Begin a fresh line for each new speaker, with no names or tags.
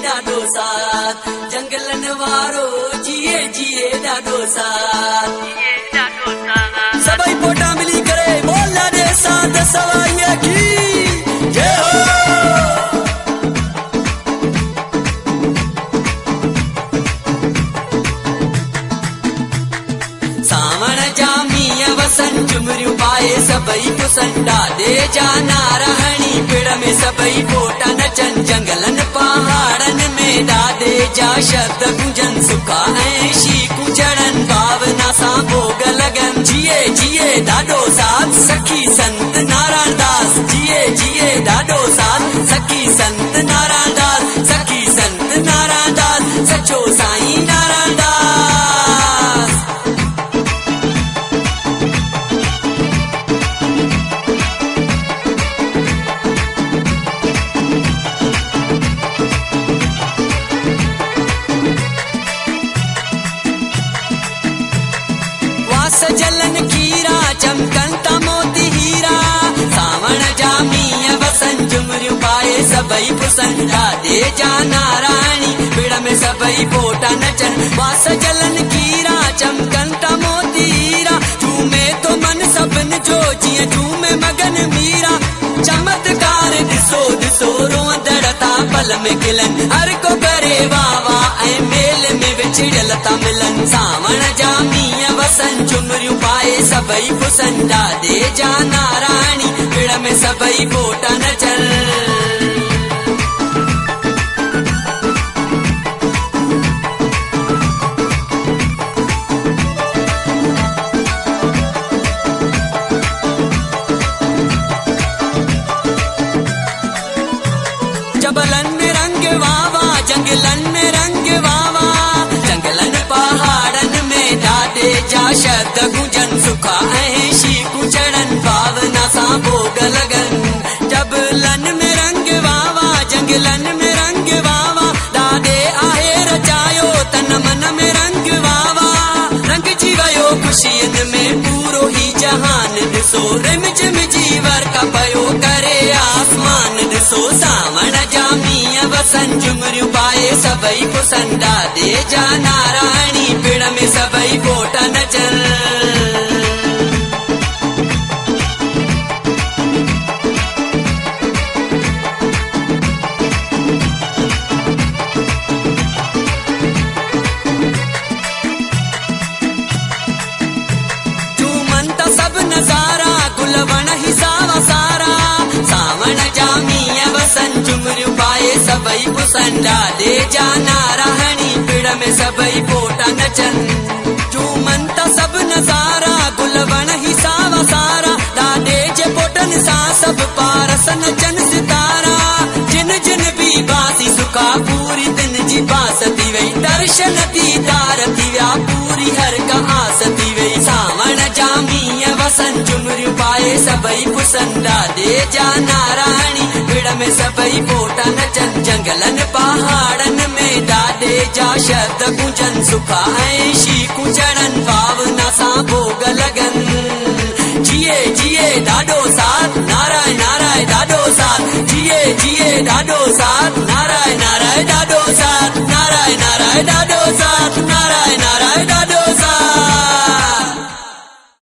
ॾाढो साथ जंगलन वारो जिए जिए ॾाढो साथ सभई पोटा मिली करे बोल ॾाढे साथ सवाईअ की जय हो। सावण जा मींहं वसन चुमरियूं पाए सभई पुसन ॾाॾे जा नाराहणी पिड़ में सभई पोटा नचन जंगलन पहाड़न में ॾाॾे जा शब्द गुंजन सुखा ऐं शीकूं चढ़न भावना सां भोग लगन जिए जिए ॾाढो साथ सखी संत नारायण दास जिए जिए ॾाढो साथ सखी संत नारायण दास सखी संत नारायण दास सचो साईं नारायण दास। जलन खीरा चमकन ता मोती हीरा सावण जा मींहं वसन झुमरियूं पाए सभई पुसन ॾाॾे जा नारायणी पिड़ में सभई पोटा नचन वास जलन खीरा चमकन ता मोती हीरा झूमे तो मन सभिन जो जीअं झूमे मगन मीरा चमत्कार ॾिसो ॾिसो रोअंदड़ ता पल में खिलन हर को करे वाह वाह ऐं मेल में विछड़ियल ता मिलन सावण जा मींहं वसन झुमरियूं पाए सभई पुसन ॾाॾे जा नारायणी पिड़ में सभई पोटा नचन। जबलन में रंग वावा जंगलन में रंग वावा जंगलन पहाड़न में ॾाॾे जा शब्द गुंजन सुखा ऐं शीकूं चढ़न भावना सां भोग लगन जबलन में रंग वावा जंगलन में रंग वावा ॾाॾे आहे रचायो तन मन में रंग वावा रंग जी वियो ख़ुशियन में पूरो ही जहान ॾिसो रिम झिम जी वर्का पयो करे आसमान ॾिसो सावण जा मींहं वसन झुमरियूं पाए सभई पुसन ॾाॾे जा नारायणी पिड़ में सभई पोटा नचन। सब नजारा गुल वण ही सावा सारा सावण जा मींहं वसन झुमरियूं पाए सभई पुसन ॾाॾे जा नारायणी पिड़ में सभई पोटा नचन झूमन ता सब नजारा गुल वण ही सावा सारा ॾाॾे जे पोटन सां सब पारस नचन सितारा जिन जिन भी बासी सुखा पूरी दिन जी बास थी वई दर्शन दीदार थी विया पूरी हर का आस थी वई सावण जा मींहं वसन झुमरियूं पाए सभई पुसन ॾाॾे जा नारायणी पिड़ में सभई पोटा नचन जंगलन पहाड़न में ॾाॾे जा शब्द गुंजन सुखा ऐं शीकूं चढ़न भावना सां भोग लगन जिए जिए ॾाढो साथ नारायण नारायण ॾाढो साथ जिए जिए ॾाढो साथ नारायण नारायण ॾाढो साथ नारायण नारायण ॾाढो